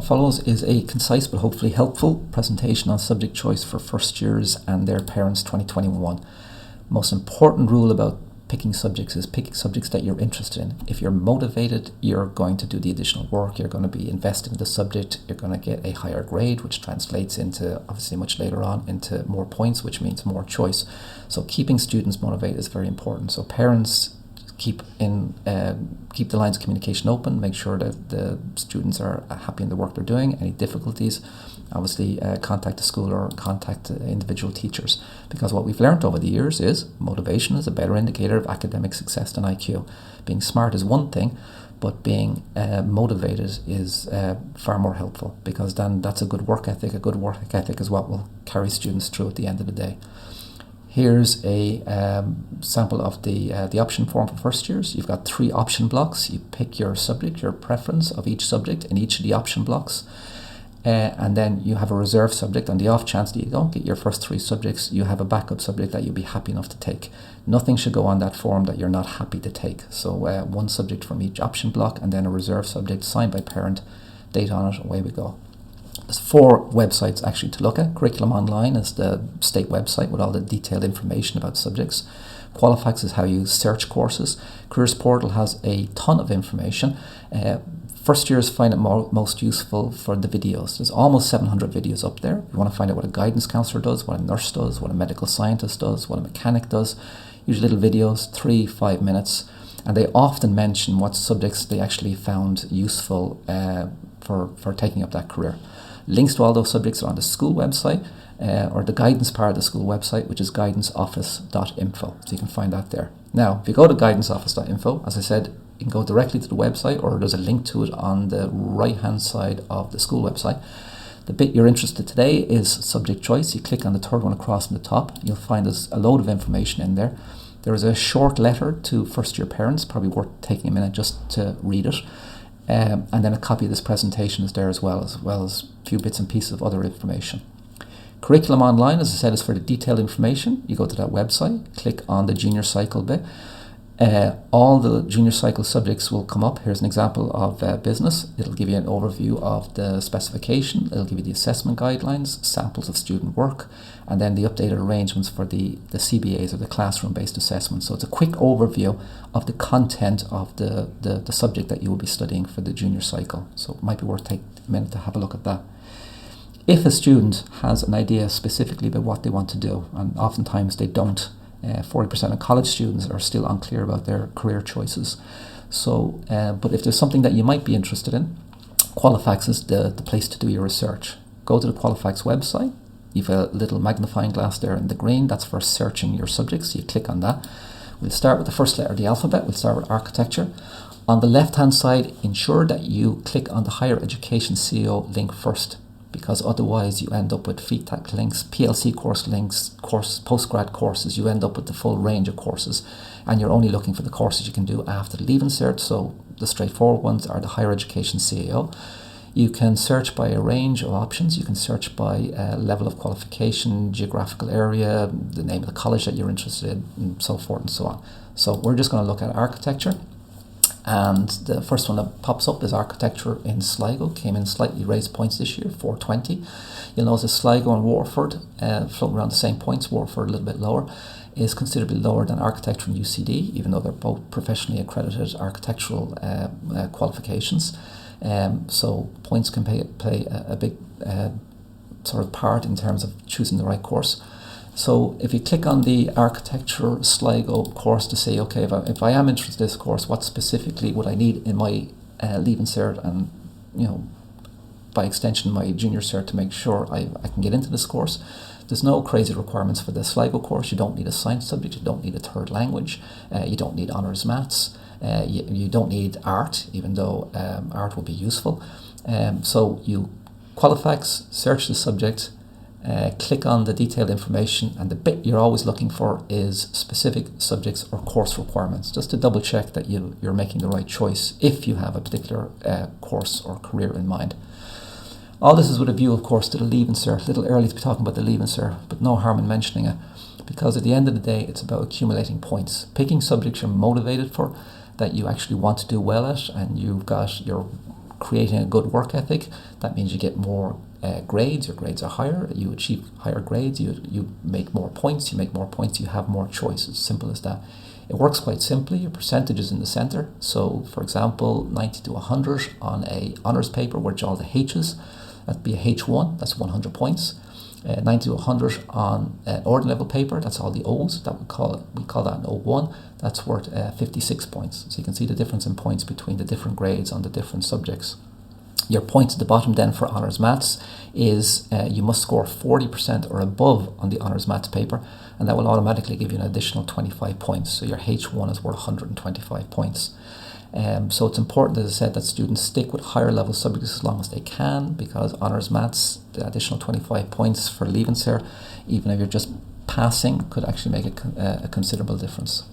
What follows is a concise but hopefully helpful presentation on subject choice for first years and their parents 2021. Most important rule about picking subjects is picking subjects that you're interested in. If you're motivated, you're going to do the additional work, you're going to be invested in the subject, you're going to get a higher grade, which translates into, obviously much later on, into more points, which means more choice. So keeping students motivated is very important. So parents, keep the lines of communication open, make sure that the students are happy in the work they're doing. Any difficulties, obviously contact the school or contact individual teachers, because what we've learned over the years is motivation is a better indicator of academic success than IQ. Being smart is one thing, but being motivated is far more helpful, because then that's a good work ethic. A good work ethic is what will carry students through at the end of the day. Here's a sample of the option form for first years. You've got 3 option blocks. You pick your subject, your preference of each subject in each of the option blocks. And then you have a reserve subject. On the off chance that you don't get your first 3 subjects, you have a backup subject that you'll be happy enough to take. Nothing should go on that form that you're not happy to take. So 1 subject from each option block, and then a reserve subject signed by parent, date on it, away we go. There's 4 websites actually to look at. Curriculum Online is the state website with all the detailed information about subjects. Qualifax is how you search courses. Careers Portal has a ton of information. First years find it most useful for the videos. There's almost 700 videos up there. If you want to find out what a guidance counsellor does, what a nurse does, what a medical scientist does, what a mechanic does, usually little videos, 3-5 minutes. And they often mention what subjects they actually found useful for taking up that career. Links to all those subjects are on the school website or the guidance part of the school website, which is guidanceoffice.info. So you can find that there. Now, if you go to guidanceoffice.info, as I said, you can go directly to the website, or there's a link to it on the right-hand side of the school website. The bit you're interested today is subject choice. You click on the third one across from the top. You'll find there's a load of information in there. There is a short letter to first-year parents, probably worth taking a minute just to read it. And then a copy of this presentation is there as well as a few bits and pieces of other information. Curriculum Online, as I said, is for the detailed information. You go to that website, click on the junior cycle bit. All the junior cycle subjects will come up. Here's an example of business. It'll give you an overview of the specification. It'll give you the assessment guidelines, samples of student work, and then the updated arrangements for the CBAs, or the classroom-based assessments. So it's a quick overview of the content of the subject that you will be studying for the junior cycle. So it might be worth taking a minute to have a look at that. If a student has an idea specifically about what they want to do, and oftentimes they don't, 40% of college students are still unclear about their career choices. So, but if there's something that you might be interested in, Qualifax is the place to do your research. Go to the Qualifax website. You've a little magnifying glass there in the green. That's for searching your subjects. You click on that. We'll start with the first letter of the alphabet. We'll start with architecture. On the left-hand side, ensure that you click on the Higher Education CEO link first, because otherwise you end up with FETAC links, PLC course links, postgrad courses. You end up with the full range of courses, and you're only looking for the courses you can do after the Leaving Cert. So the straightforward ones are the Higher Education CAO. You can search by a range of options. You can search by level of qualification, geographical area, the name of the college that you're interested in, and so forth and so on. So we're just going to look at architecture. And the first one that pops up is architecture in Sligo. Came in slightly raised points this year, 420. You'll notice Sligo and Warford floating around the same points. Warford a little bit lower, is considerably lower than architecture and UCD, even though they're both professionally accredited architectural qualifications. So points can play a big sort of part in terms of choosing the right course. So if you click on the architecture Sligo course to say, okay, if I am interested in this course, what specifically would I need in my Leaving Cert and, by extension my junior cert to make sure I can get into this course. There's no crazy requirements for the Sligo course. You don't need a science subject, you don't need a third language, you don't need honours maths, you don't need art, even though art will be useful. So you Qualifax, search the subject, click on the detailed information, and the bit you're always looking for is specific subjects or course requirements, just to double check that you're making the right choice if you have a particular course or career in mind. All this is with a view, of course, to the Leaving Cert. A little early to be talking about the Leaving Cert, but no harm in mentioning it, because at the end of the day it's about accumulating points, picking subjects you're motivated for, that you actually want to do well at, and you've got your creating a good work ethic. That means you get more grades, your grades are higher, you achieve higher grades, you make more points, you have more choices. Simple as that. It works quite simply. Your percentage is in the centre. So, for example, 90 to 100 on a honours paper, which all the H's, that'd be a H1, that's 100 points. 90 to 100 on an ordinary level paper, that's all the O's, we call that an O1, that's worth 56 points. So you can see the difference in points between the different grades on the different subjects. Your points at the bottom then for honours maths is you must score 40% or above on the honours maths paper, and that will automatically give you an additional 25 points. So your H1 is worth 125 points. So it's important, as I said, that students stick with higher level subjects as long as they can, because honours maths, the additional 25 points for Leaving Cert, even if you're just passing, could actually make a considerable difference.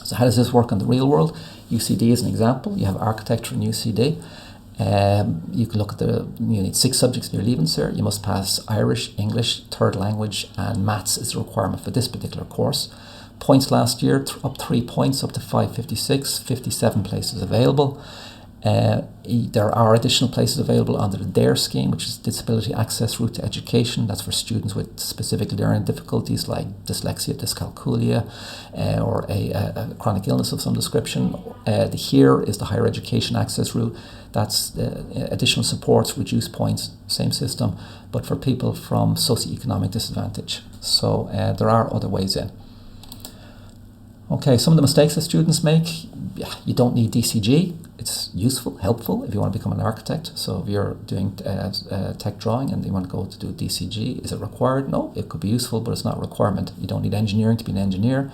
So how does this work in the real world? UCD is an example. You have architecture in UCD. You can look at you need 6 subjects in your Leaving Cert. You must pass Irish, English, third language, and maths is a requirement for this particular course. Points last year, up 3 points, up to 556, 57 places available. There are additional places available under the DARE scheme, which is Disability Access Route to Education. That's for students with specific learning difficulties like dyslexia, dyscalculia, or a chronic illness of some description. The HERE is the Higher Education Access Route. That's additional supports, reduced points, same system, but for people from socioeconomic disadvantage. So there are other ways in. Okay, some of the mistakes that students make. You don't need DCG. It's useful, helpful if you want to become an architect. So if you're doing tech drawing and you want to go to do DCG, is it required? No, it could be useful, but it's not a requirement. You don't need engineering to be an engineer.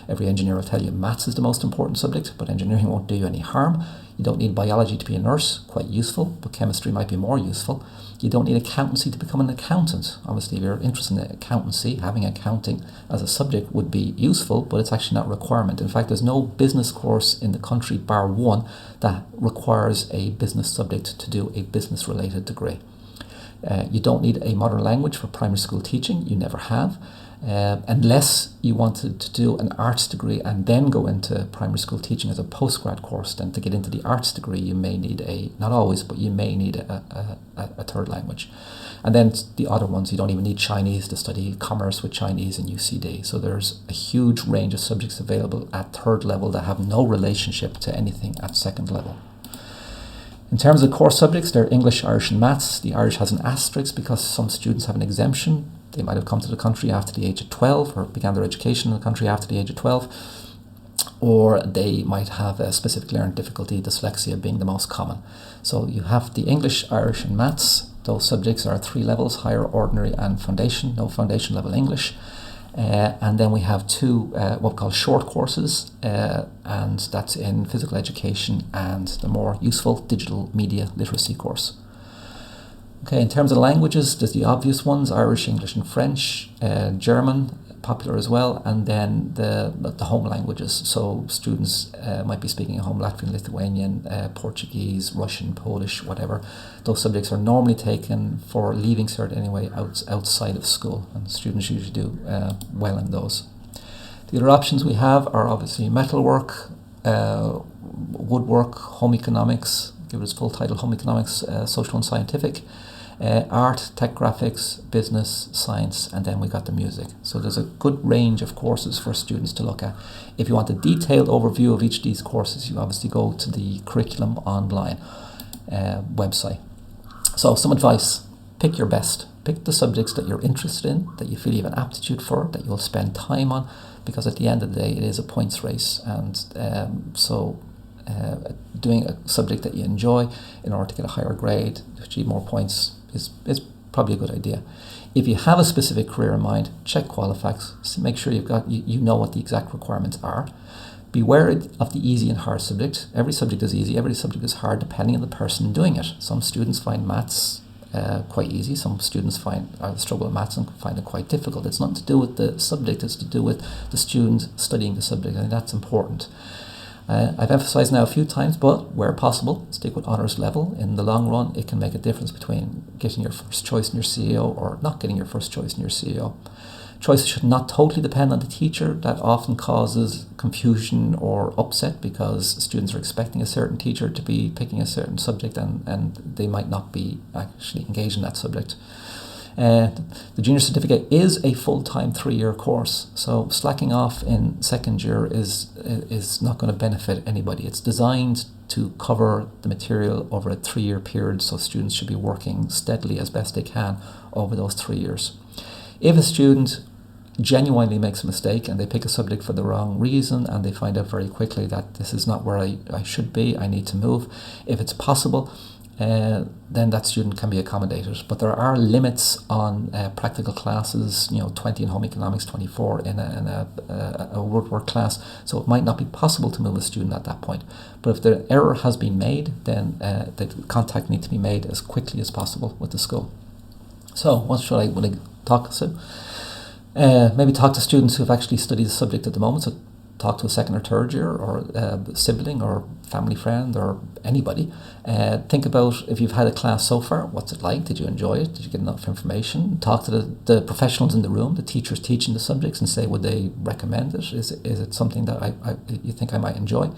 Every engineer will tell you maths is the most important subject, but engineering won't do you any harm. You don't need biology to be a nurse, quite useful, but chemistry might be more useful. You don't need accountancy to become an accountant. Obviously, if you're interested in accountancy, having accounting as a subject would be useful, but it's actually not a requirement. In fact, there's no business course in the country, bar one, that requires a business subject to do a business-related degree. You don't need a modern language for primary school teaching. You never have. Unless you wanted to do an arts degree and then go into primary school teaching as a postgrad course, then to get into the arts degree you may need not always, but you may need a third language. And then the other ones, you don't even need Chinese to study commerce with Chinese in UCD. So there's a huge range of subjects available at third level that have no relationship to anything at second level. In terms of core subjects, they're English, Irish and Maths. The Irish has an asterisk because some students have an exemption. They might have come to the country after the age of 12 or began their education in the country after the age of 12, or they might have a specific learning difficulty, dyslexia being the most common. So you have the English, Irish and Maths. Those subjects are 3 levels, higher, ordinary and foundation, no foundation level English. And then we have 2 what we call short courses, and that's in physical education and the more useful digital media literacy course. Okay, in terms of languages, there's the obvious ones, Irish, English and French, German, popular as well, and then the home languages. So students might be speaking at home Latvian, Lithuanian, Portuguese, Russian, Polish, whatever. Those subjects are normally taken for Leaving Cert anyway, outside of school, and students usually do well in those. The other options we have are obviously metalwork, woodwork, home economics, give it its full title, home economics, social and scientific, art, tech graphics, business, science, and then we got the music. So there's a good range of courses for students to look at. If you want a detailed overview of each of these courses, you obviously go to the Curriculum Online website. So some advice, pick your best. Pick the subjects that you're interested in, that you feel you have an aptitude for, that you'll spend time on, because at the end of the day it is a points race, and doing a subject that you enjoy in order to get a higher grade, to achieve more points, is probably a good idea. If you have a specific career in mind, check Qualifax, make sure you know what the exact requirements are. Beware of the easy and hard subject. Every subject is easy, every subject is hard depending on the person doing it. Some students find maths quite easy, some students struggle with maths and find it quite difficult. It's nothing to do with the subject, it's to do with the student studying the subject, and that's important. I've emphasised now a few times, but where possible, stick with honours level. In the long run, it can make a difference between getting your first choice in your CEO or not getting your first choice in your CEO. Choices should not totally depend on the teacher. That often causes confusion or upset because students are expecting a certain teacher to be picking a certain subject and they might not be actually engaged in that subject. The junior certificate is a full-time 3-year course, so slacking off in second year is not going to benefit anybody. It's designed to cover the material over a 3-year period, so students should be working steadily as best they can over those 3 years. If a student genuinely makes a mistake and they pick a subject for the wrong reason and they find out very quickly that this is not where I should be, I need to move, if it's possible, then that student can be accommodated. But there are limits on practical classes, 20 in home economics, 24 in a word work class, so it might not be possible to move a student at that point. But if the error has been made, then the contact needs to be made as quickly as possible with the school. So what should I talk to? Maybe talk to students who have actually studied the subject at the moment, so talk to a second or third year or a sibling or family friend or anybody. Think about if you've had a class so far, what's it like? Did you enjoy it? Did you get enough information? Talk to the professionals in the room, the teachers teaching the subjects, and say, would they recommend it? Is it something that you think I might enjoy?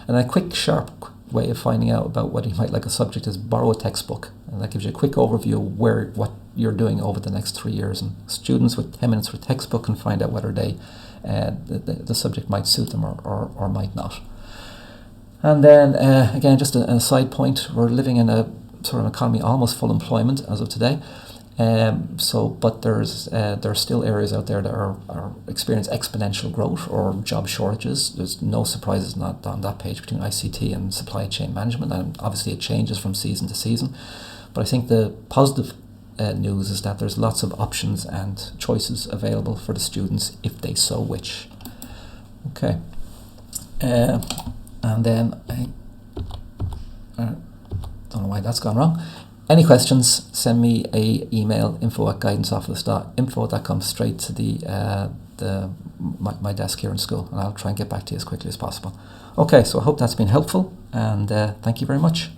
And a quick, sharp way of finding out about whether you might like a subject is borrow a textbook. And that gives you a quick overview of what you're doing over the next 3 years. And students with 10 minutes for a textbook can find out whether the subject might suit them or might not. And then again, just a side point, we're living in a sort of economy almost full employment as of today. But there are still areas out there that are experience exponential growth or job shortages. There's no surprises not on that page between ICT and supply chain management, and obviously it changes from season to season. But I think the positive news is that there's lots of options and choices available for the students if they so wish. Okay, and then I don't know why that's gone wrong. Any questions, send me a email, info@guidanceoffice.info. That comes straight to my desk here in school, and I'll try and get back to you as quickly as possible. Okay, so I hope that's been helpful, and thank you very much.